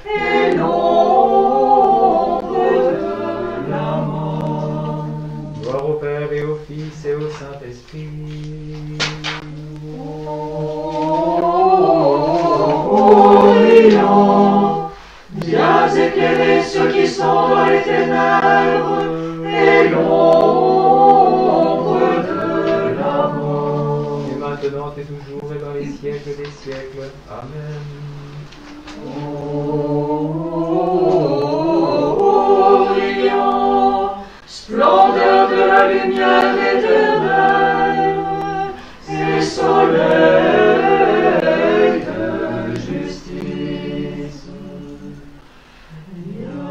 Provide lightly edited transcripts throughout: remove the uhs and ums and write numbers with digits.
et l'ombre de la mort. Gloire au Père et au Fils et au Saint-Esprit. Orient, viens éclairer ceux qui sont dans les ténèbres et l'ombre de la mort. Et maintenant et toujours et dans les siècles des siècles. Amen. Orient, splendeur de la lumière éternelle et soleil de justice. Viens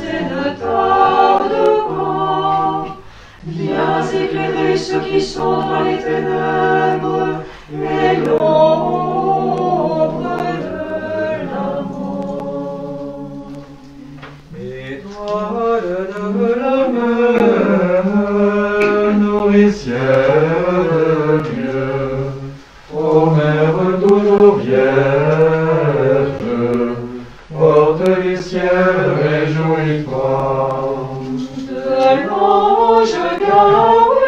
et ne tarde pas, viens éclairer ceux qui sont dans les ténèbres et l'ombre de la mort. Étoile de la mer, nourricière de Dieu, ô mère toujours vierge, porte les ciels, réjouis-toi. De l'ange Gabriel,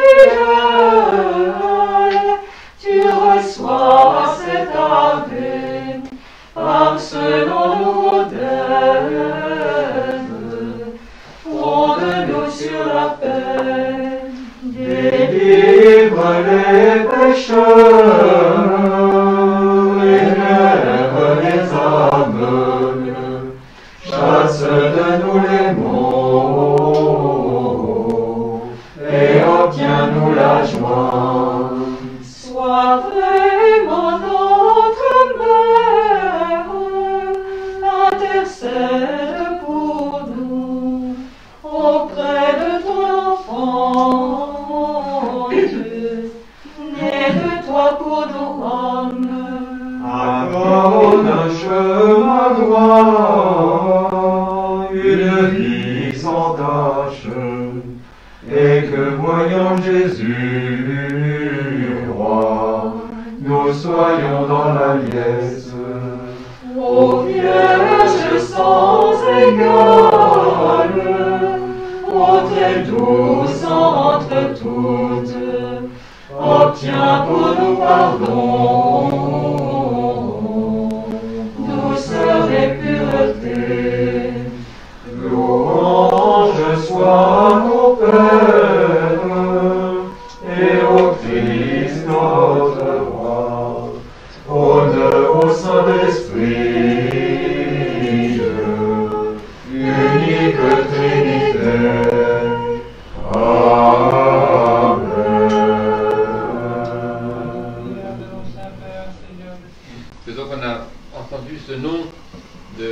tu reçois cet ave par ce nom moderne. Fonde-nous sur la paix, Délivre les pécheurs, élève les âmes, chasse de nous les maux, et obtiens-nous la joie. sois vraiment notre mère, intercède pour nous auprès de ton enfant Dieu, né de toi pour nous hommes. Accorde un chemin droit, une vie sans tache, et que voyant Jésus, roi, nous soyons dans la liesse. Ô Vierge sans égale, ô très douce entre toutes, obtiens pour nous pardon, douceur et pureté. Louange soit au Père et au Christ notre roi, honneur au Saint-Esprit, unique Trinité. Donc on a entendu ce nom de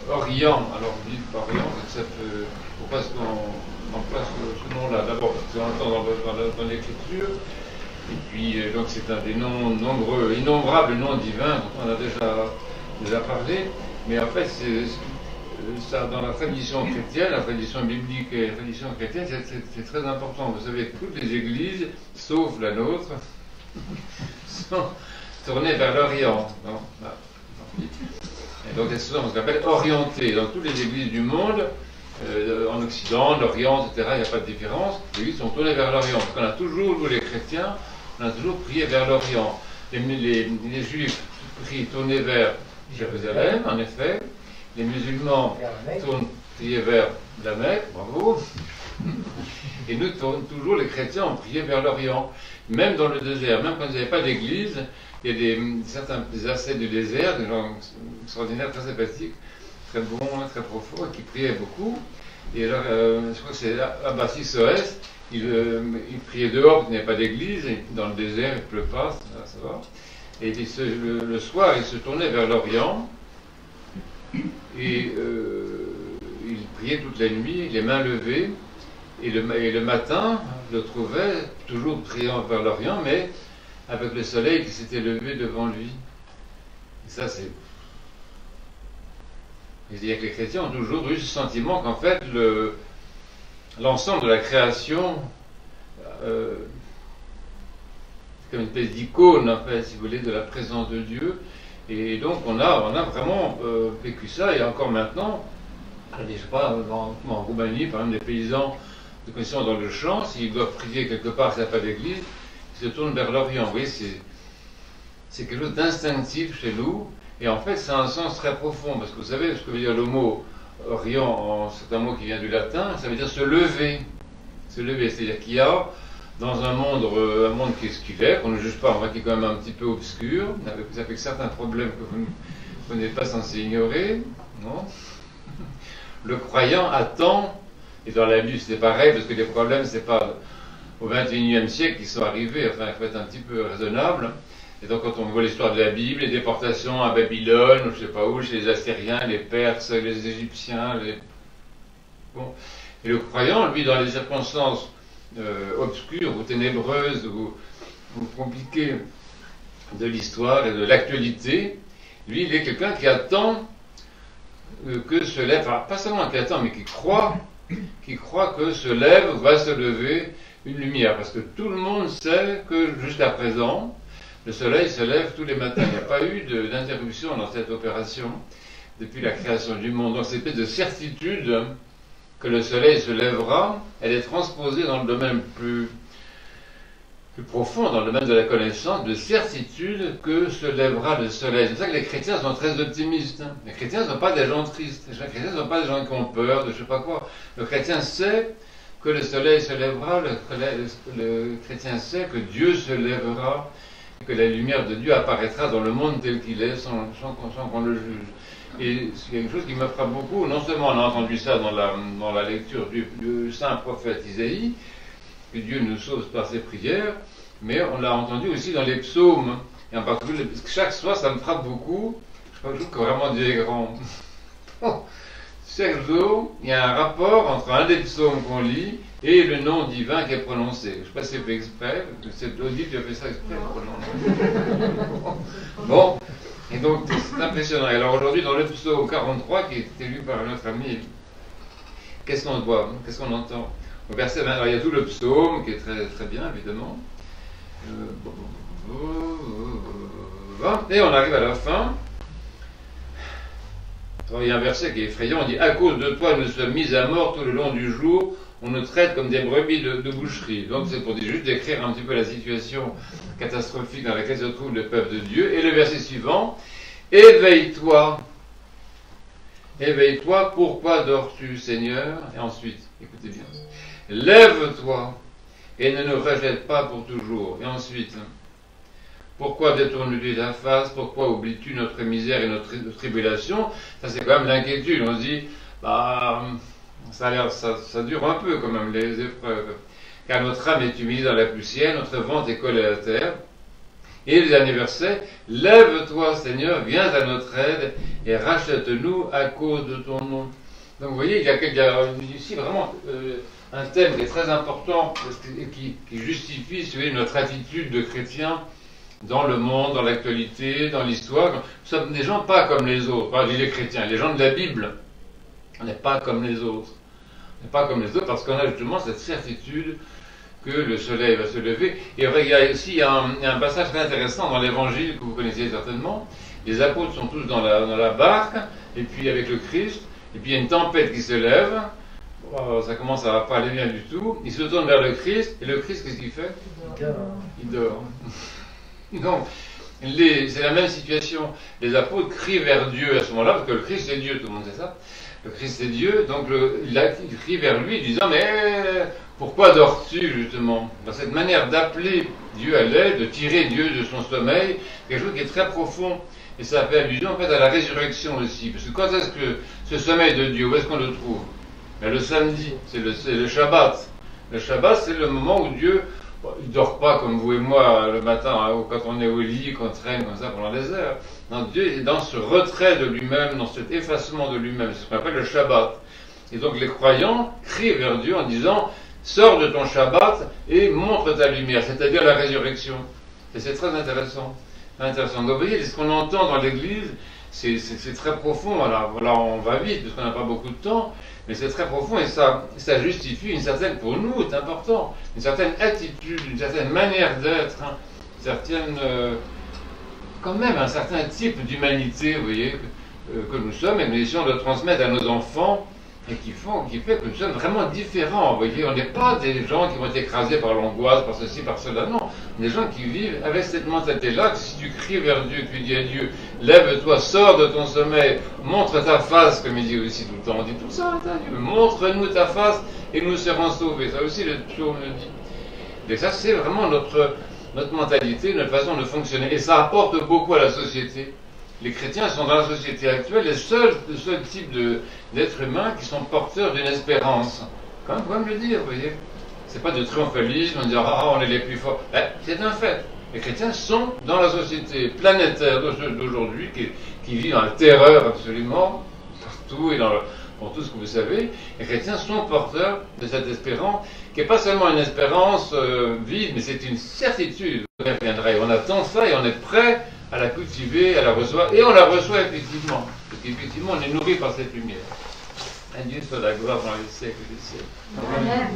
Orient. Alors on dit Orient, ça peut, pourquoi est-ce qu'on place ce nom-là? D'abord parce qu'on entend dans l'écriture, et puis donc c'est un des noms nombreux, innombrables noms divins dont on a déjà parlé, mais en fait ça, dans la tradition chrétienne, la tradition biblique et la tradition chrétienne, c'est très important. Vous savez, toutes les églises, sauf la nôtre, sont tournées vers l'Orient. Et donc elles sont ce qu'on appelle orientées. Dans toutes les églises du monde, en Occident, l'Orient, etc., il n'y a pas de différence. Les églises sont tournées vers l'Orient. Parce qu'on a toujours, nous les chrétiens, on a toujours prié vers l'Orient. Les Juifs prient tournés vers Jérusalem, en effet. Les musulmans priaient vers la Mecque, bravo. Et nous, toujours, les chrétiens, ont prié vers l'Orient. Même dans le désert, même quand il n'y avait pas d'église, il y a certains ascètes du désert, des gens extraordinaires, très sympathiques, très bons, très profonds, qui priaient beaucoup. Et alors, je crois que c'est Abbassi Soès, il priait dehors, il n'y avait pas d'église, et dans le désert, il ne pleut pas, ça va. Et le soir, il se tournait vers l'Orient, et il priait toute la nuit, les mains levées, et le matin, je le trouvais toujours priant vers l'Orient, mais avec le soleil qui s'était levé devant lui. Et ça, c'est... C'est-à-dire que les chrétiens ont toujours eu ce sentiment qu'en fait, l'ensemble de la création, comme une espèce d'icône, en fait, si vous voulez, de la présence de Dieu, Et donc on a vraiment vécu ça, et encore maintenant, je ne sais pas, en Roumanie, par exemple, des paysans de connaissance dans le champ, s'ils doivent prier quelque part, s'il n'y a pas d'église, ils se tournent vers l'Orient. Vous voyez, c'est quelque chose d'instinctif chez nous, et en fait, ça a un sens très profond, parce que vous savez ce que veut dire le mot Orient, c'est un mot qui vient du latin, ça veut dire se lever. Se lever, c'est-à-dire qu'il y a dans un monde qui est ce qu'il est, qu'on ne juge pas, enfin, qui est quand même un petit peu obscur, avec certains problèmes que vous n'êtes pas censé ignorer, non? Le croyant attend, et dans la Bible c'est pareil, parce que les problèmes, c'est pas au XXIe siècle qu'ils sont arrivés, enfin, il faut être un petit peu raisonnable. Et donc, quand on voit l'histoire de la Bible, les déportations à Babylone, ou je sais pas où, chez les Assyriens, les Perses, les Égyptiens, Bon. Et le croyant, lui, dans les circonstances obscures ou ténébreuses ou compliquées de l'histoire et de l'actualité, lui, il est quelqu'un qui attend que se lève, enfin, pas seulement qui attend, mais qui croit que se lève, va se lever une lumière. Parce que tout le monde sait que jusqu'à présent, le soleil se lève tous les matins. Il n'y a pas eu d'interruption dans cette opération depuis la création du monde. Donc cette espèce de certitude que le soleil se lèvera, elle est transposée dans le domaine plus profond, dans le domaine de la connaissance, de certitude que se lèvera le soleil. C'est pour ça que les chrétiens sont très optimistes. Les chrétiens ne sont pas des gens tristes. Les chrétiens ne sont pas des gens qui ont peur de je ne sais pas quoi. Le chrétien sait que le soleil se lèvera, le chrétien sait que Dieu se lèvera, que la lumière de Dieu apparaîtra dans le monde tel qu'il est, sans qu'on le juge. Et c'est quelque chose qui me frappe beaucoup. Non seulement on a entendu ça dans la lecture du saint prophète Isaïe, que Dieu nous sauve par ses prières, mais on l'a entendu aussi dans les psaumes. Et en particulier, chaque soir, ça me frappe beaucoup. Je crois que vraiment Dieu est grand. Chaque jour, il y a un rapport entre un des psaumes qu'on lit et le nom divin qui est prononcé. Je ne sais pas si c'est fait exprès, c'est Odile qui a fait ça exprès. Bon, et donc c'est impressionnant. Et alors aujourd'hui, dans le psaume 43, qui est lu par notre ami, qu'est-ce qu'on voit, qu'est-ce qu'on entend? Au verset 20, alors il y a tout le psaume qui est très, très bien, évidemment. Et on arrive à la fin. Il y a un verset qui est effrayant, on dit « À cause de toi, nous sommes mis à mort tout le long du jour, on nous traite comme des brebis de boucherie. » Donc c'est pour juste décrire un petit peu la situation catastrophique dans laquelle se trouve le peuple de Dieu. Et le verset suivant, « Éveille-toi, éveille-toi, pourquoi dors-tu, Seigneur ?» Et ensuite, écoutez bien, « Lève-toi, et ne nous rejette pas pour toujours. » Et ensuite, pourquoi détournes-tu ta face? Pourquoi oublies-tu notre misère et notre tribulation? Ça, c'est quand même l'inquiétude. On se dit, ça dure un peu quand même, les épreuves. Car notre âme est humiliée dans la poussière, notre ventre est collé à la terre. Et le dernier verset, lève-toi, Seigneur, viens à notre aide et rachète-nous à cause de ton nom. Donc vous voyez, il y a ici vraiment un thème qui est très important et qui justifie, si vous voulez, notre attitude de chrétien dans le monde, dans l'actualité, dans l'histoire. Nous sommes des gens pas comme les autres, pas les chrétiens, les gens de la Bible. On n'est pas comme les autres. On n'est pas comme les autres parce qu'on a justement cette certitude que le soleil va se lever. Et il y a aussi un passage très intéressant dans l'évangile que vous connaissez certainement. Les apôtres sont tous dans la barque, et puis avec le Christ, et puis il y a une tempête qui se lève. Ça commence à pas aller bien du tout. Ils se tournent vers le Christ, et le Christ, qu'est-ce qu'il fait? Il dort. Donc, c'est la même situation. Les apôtres crient vers Dieu à ce moment-là, parce que le Christ c'est Dieu, tout le monde sait ça. Le Christ c'est Dieu, donc il crie vers lui, disant, mais pourquoi dors-tu justement? Cette manière d'appeler Dieu à l'aide, de tirer Dieu de son sommeil, quelque chose qui est très profond. Et ça fait allusion en fait à la résurrection aussi. Parce que quand est-ce que ce sommeil de Dieu, où est-ce qu'on le trouve? Ben, le samedi, c'est le Shabbat. Le Shabbat, c'est le moment où Dieu, il ne dort pas comme vous et moi le matin, hein, quand on est au lit, qu'on traîne comme ça pendant des heures. Non, Dieu est dans ce retrait de lui-même, dans cet effacement de lui-même. C'est ce qu'on appelle le Shabbat. Et donc les croyants crient vers Dieu en disant, sors de ton Shabbat et montre ta lumière, c'est-à-dire la résurrection. Et c'est très intéressant. Intéressant. Donc vous voyez, ce qu'on entend dans l'Église, c'est très profond. Alors on va vite, parce qu'on n'a pas beaucoup de temps, mais c'est très profond et ça justifie une certaine, pour nous, c'est important, une certaine attitude, une certaine manière d'être, une certaine quand même un certain type d'humanité, vous voyez, que nous sommes, et nous essayons de transmettre à nos enfants, et qui fait que nous sommes vraiment différents, vous voyez. On n'est pas des gens qui vont être écrasés par l'angoisse, par ceci, par cela, non. On est des gens qui vivent avec cette mentalité-là, que si tu cries vers Dieu, que tu dis à Dieu, lève-toi, sors de ton sommeil, montre ta face, comme il dit aussi tout le temps, on dit tout ça à Dieu, montre-nous ta face, et nous serons sauvés. Ça aussi, le psaume le dit. Et ça, c'est vraiment notre mentalité, notre façon de fonctionner. Et ça apporte beaucoup à la société. Les chrétiens sont dans la société actuelle le seul type d'êtres humains qui sont porteurs d'une espérance. Quand même, vous pouvez me le dire, vous voyez. C'est pas de triomphalisme, on dit on est les plus forts. C'est un fait. Les chrétiens sont dans la société planétaire d'aujourd'hui, qui vit dans la terreur absolument, partout et dans tout ce que vous savez. Les chrétiens sont porteurs de cette espérance, qui n'est pas seulement une espérance vide, mais c'est une certitude. Elle viendra. Et on attend ça et on est prêt à la cultiver, à la recevoir, et on la reçoit effectivement, parce qu'effectivement on est nourri par cette lumière. À Dieu soit la gloire dans les siècles des siècles. Amen.